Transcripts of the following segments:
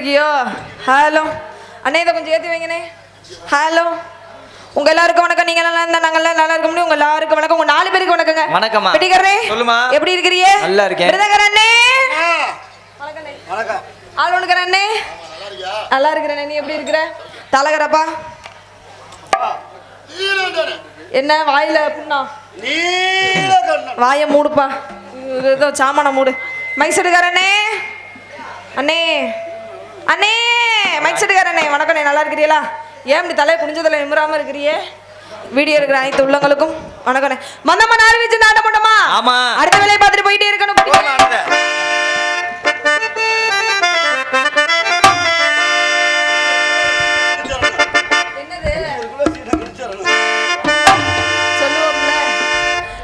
இருக்கியோ? ஹலோ அண்ணே, இதை கொஞ்சம் ஏற்றி வைங்கண்ணே. ஹலோ, உங்க எல்லாருக்கும் வணக்கம். நீங்க நல்லா இருந்தா நாங்க நல்லா இருக்க முடியும். உங்க எல்லாருக்கும் வணக்கம். உங்க 4 பேருக்கு வணக்கங்க. வணக்கம்மா. பெட்டிகரே சொல்லுமா, எப்படி இருக்கீங்க? நல்லா இருக்கேன். பிரதகர் அண்ணே வணக்கம். வணக்கம். ஆள் ஒண்ணுக்கற அண்ணே நல்லா இருக்கிறேன். நீ எப்படி இருக்கிற? தலகரப்பா என்ன வாயில புண்ணா? வாயை மூடுப்பா, ஏதோ சாமான மூடு. மைக் செட்டுக்காரண்ணே, அண்ணே அண்ணே மைக் செட்டுக்காரண்ணே வணக்கண்ணே, நல்லா இருக்கிறீங்களா? ஏன் இப்படி தலையை குனிஞ்சதில்ல நிமிராம இருக்கிறியே? வீடியோ இருக்கிற அனைத்து உள்ளங்களுக்கும் வணக்கண்ணே. மந்தம்மா 4 வச்சு நாட்ட மாட்டோமா? ஆமா, அடுத்த வேலையை பார்த்துட்டு போயிட்டே இருக்கணும்.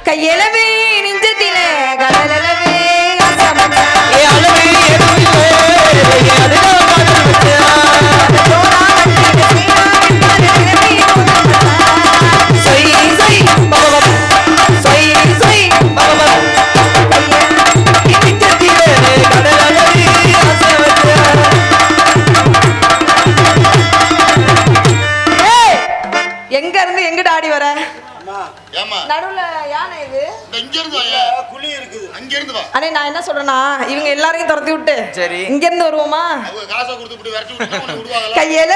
கையளவே நெஞ்சத்திலே கடலளவே எங்க இருந்து எங்கிட்ட ஆடி வர? நடுவுல யானை இது குழி இருக்குது, அங்க இருந்து வா. அண்ணே, நான் என்ன சொல்றேன்னா, இவங்க எல்லாரையும் துரத்தி விட்டு சரி இங்க இருந்து வருவோமா? காசை கொடுத்து விரட்டி விடுவாங்க. கையில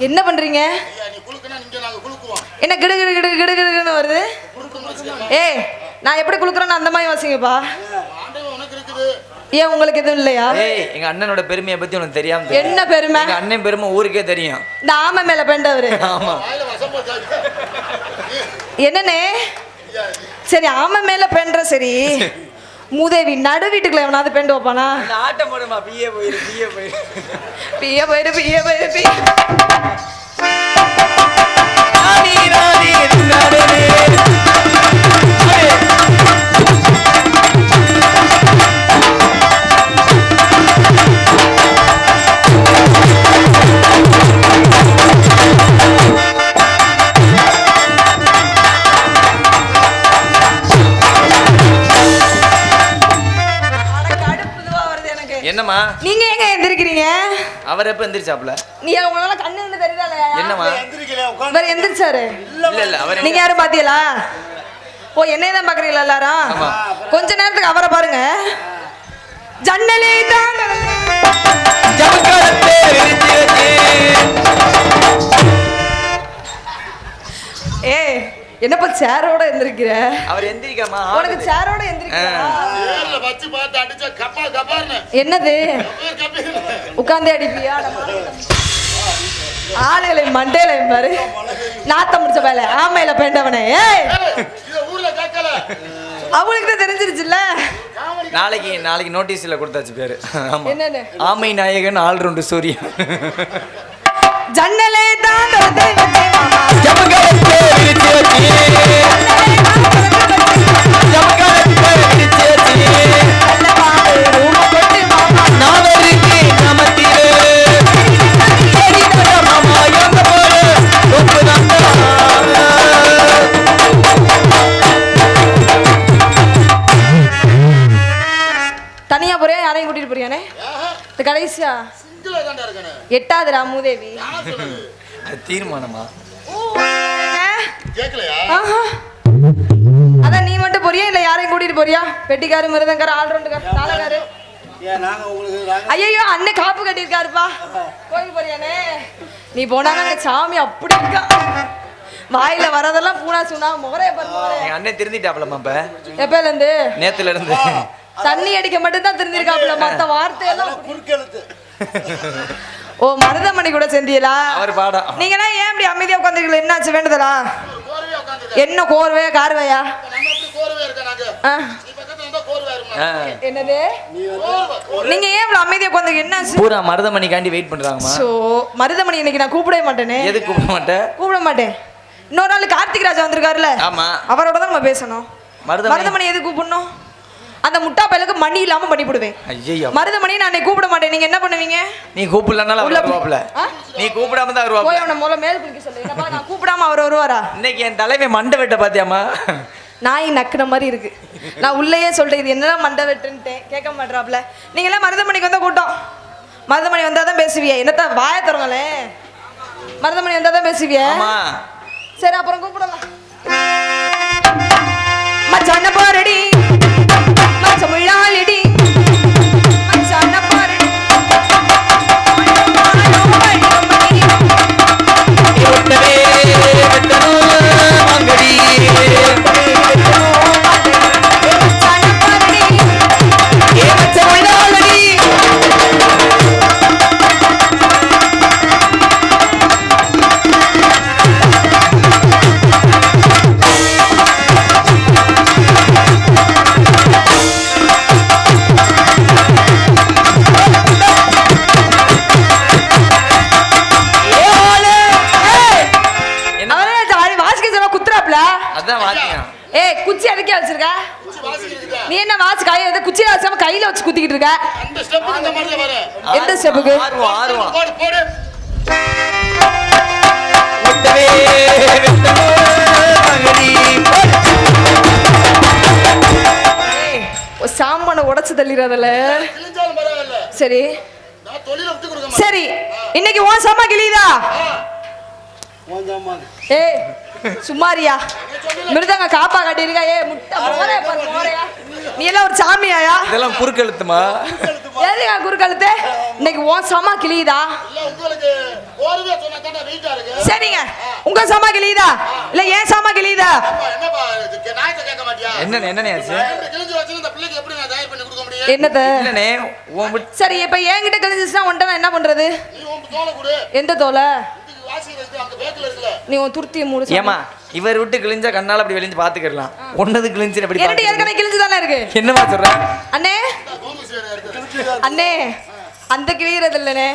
என்ன பண்றீங்க? என்ன கிடு கிடு கிடு கிடு கிடுன்னு வருது? ஏய், நான் எப்படி குளுக்குறேன்னு அந்த மாதிரி வாசிங்கப்பா. ஏன் உங்களுக்கு எதுவும் இல்லையா? ஏய், எங்க அண்ணனோட பெருமையை பத்தி உனக்கு தெரியாம? என்ன பெருமை? எங்க அண்ணன் பெருமை ஊருக்கே தெரியும். இந்த ஆமை மேல பெண்டவரு. ஆமா. என்னனே? சரி, ஆமை மேல பெண்ற சரி. மூதேவி நடு வீட்டுக்குள்ள எவனாவது பெண்டு வைப்பானா? ஆட்டம் போடுமா, பிஏ போயிரு பிஏ போயிரு பிஏ போயிரு பிஏ போயிரு பி என்னம்மா நீங்க எங்க எந்திரிக்கிறீங்க? அவர் எப்ப எந்திரிச்சாப்ல? நீ உங்களால கண்ணு தெரியல என்னம்மா இவர் எந்திரிச்சாரு. இல்ல அவர் நீங்க யாரும் பாத்தீங்களா? ஓ என்னைய தான் பாக்குறீங்களா எல்லாரும்? ஆமா. கொஞ்ச நேரத்துக்கு அவரை பாருங்க. ஜன்னலே தான் ஜமக்காரத்தே விரிச்சே. ஏய் என்னப்பா சேரோட எந்திரிக்கிற? அவர் எந்திரிக்காமா? உனக்கு சேரோட எந்திரிக்கிறா? சேர்ல வச்சு பார்த்து அடிச்சா கப்பா கப்பார்னு என்னது கப்பீர் உட்கார்ந்தே அடிப்பியா? ஆளுகளை மண்டையில பாரு நாத்தம் முடிச்ச பயல ஆமையில பேண்டவனே. ஏய் இத ஊர்ல கேட்கல அவளுக்கு தான் தெரிஞ்சிருச்சுல்ல. நாளைக்கு நோட்டீஸ்ல கொடுத்தாச்சு பேரு. ஆமா. என்னன்னு? ஆமை நாயகன் ஆல்ரவுண்ட் சூர்யா. ஜன்னலே தான் திறந்து வச்சே மாமா. ஜமக்காரத்தே விரிச்சே. ஜமக்காரத்தே விரிச்சே. நல்ல பாரு ரூம கொட்டு மாமா. நாவருக்கு நமத்திரே. மாமா எங்க போற? ஒப்புதாங்க. தனியா போறியா யாரையும் கூட்டிட்டு போறியானே? இந்த கடைசியா சிங்கிளா தான்டா இருக்கனே 8வது ராமுதேவி. அது தீர்மானமா? கேட்கலையா ஆஹா. அதான் நீ மட்டும் போறியா இல்ல யாரையும் கூட்டிட்டு போறியா? பெட்டிக்காரு மிருதங்காரு ஆல்ரவுண்டுக்காரு தாளக்காரு. ஐயோ அண்ணன் காப்பு கட்டியிருக்காருப்பா. கோயில் போறியானே? நீ போனாங்க சாமி அப்படி இருக்கா. வாயில வரதெல்லாம் பூனா சுனா முகரைய பாரு. எங்க அண்ணன் திருந்திட்டாப்லமா இப்ப? எப்பல இருந்து? நேத்துல இருந்து. தண்ணி அடிக்க மட்டும் தான் தெரிஞ்சிருக்காப்ல. மத்த வார்த்தை எல்லாம் குறுக்கெழுத்து ஓ மருதமணி கூட செந்தியலா? அவர் பாடா. நீங்கன்னா ஏன் இப்படி அமைதியா உட்காந்துருக்கீங்க? என்னாச்சு வேண்டுதலா? கோர்வையா உட்கார்ந்திருக்க என்ன கோர்வையா கார்வையா? நம்ம எப்படி கோர்வையா இருக்க நாங்க நீ பக்கத்துல வந்தா கோர்வையா இருக்கும் என்னது? கோர்வை நீங்க ஏன் இவ்வளவு அமைதியா உட்காந்துருக்கீங்க? என்னாச்சு? பூரா மருதமணிக்காண்டி வெயிட் பண்றாங்கம்மா. சோ மருதமணி இன்னைக்கு நான் கூப்பிடவே மாட்டேனே. எதுக்கு கூப்பிட மாட்டேன்? கூப்பிட மாட்டேன். இன்னொரு நாள் கார்த்திக் ராஜா வந்திருக்காருல்ல, ஆமா. அவரோட தான் நம்ம பேசணும். மருதமணி எதுக்கு கூப்பிடணும்? அந்த முட்டா பயலுக்கு மணி இல்லாம பண்ணி போடுவேன். ஐயோ மருதமணி நான் கூப்பிட மாட்டேன். நீங்க என்ன பண்ணுவீங்க? நீ கூப்பிடலனால அவர் வருவாப்ல. நீ கூப்பிடாம தான் வருவாப்ல. போய் அவனை முதல்ல மேல் குளிக்க சொல்லு. என்னப்பா நான் கூப்பிடாம அவர் வருவாரா? இன்னைக்கு என் தலைமை மண்டை வெட்ட பாத்தியாமா? நாய் நக்குன மாதிரி இருக்கு. நான் உள்ளேயே சொல்றேன் இது என்னடா மண்டை வெட்டுன்ட்டேன். கேட்க மாட்டாப்ல. நீங்க எல்லாம் மருதமணிக்கு வந்தா கூட்டம். மருதமணி வந்தா தான் பேசுவியா? என்னத்த வாய தரங்களே. மருதமணி வந்தா தான் பேசுவியா? ஆமா. சரி அப்புறம் கூப்பிடலாம். மச்சான பாரடி மச்சமுள்ளாலடி மச்சான பாரடி வெட்டவே வெட்டணும் மங்கடி. மச்சான பாரடி ஏ மச்சமுள்ளாலடி. அதான் வாத்தியம். ஏய் குச்சி அதுக்கே வச்சிருக்க? வாசிக்கிறதுக்கு நீ என்ன வாட்ச் கையில வந்து குச்சி வச்சாம கையில வச்சு குத்திக்கிட்டு இருக்க? அந்த ஸ்டெப்புக்கு இந்த மாதிரி வர எந்த ஸ்டெப்புக்கு? ஆர்வம். போடு போடு வெட்டவே வெட்டணும் மங்கடி. சாமான உடைச்சு தள்ளிடுறதுல. கிழிஞ்சாலும் பரவாயில்ல சரி நான் தொழில விட்டு கொடுக்க மாட்டேன் சரி இன்னைக்கு உன் சாமா கிளியுதா? ஏய் சும்மாரியா மிருதங்க காப்பா கட்டிருக்கா? ஏ முட்டை மோரையா பாரு மோரையா. நீ எல்லாம் ஒரு சாமியாயா? இதெல்லாம் குறுக்கெழுத்துமா? எதுயா குறுக்கழுத்து? இன்னைக்கு உன் சாமா கிளியுதா? இல்ல உங்களுக்கு கோர்வையா சொன்னா தானே வெயிட்டா இருக்கு சரிங்க உங்க சாமா கிளியுதா இல்ல ஏன் சாமா கிளியுதா? என்னப்பா நாயத்தை கேட்க மாட்டியா என்னண்ணே ஆச்சு? எப்படி கிழிஞ்சு வச்சு இந்த பிள்ளைக்கு எப்படி நான் தயார் பண்ணி கொடுக்க முடியும் என்னத? இல்லண்ணே உன் விட்டு சரி இப்ப என்கிட்ட கிழிஞ்சிச்சுன்னா உன்ட்ட நான் என்ன பண்றது? நீ உன் தோலை கொடு எந்த தோலை? இதுக்கு வாசிக்கிறது அங்க பேக்ல இருக்குல்ல நீ உன் துருத்தியை மூடு. ஏமா இவர் விட்டு கிழிஞ்சா கண்ணால அப்படி வெளிஞ்சு பாத்துக்கலாம். ஒன்னது கிழிஞ்சு எப்படி என்னடி பாக்குறது? ஏற்கனவே கிழிஞ்சுதானே இருக்கு. என்னமா சொல்ற? அண்ணே கோமுசி வேற இருக்கு அண்ணே அந்த கிழியறது இல்லனே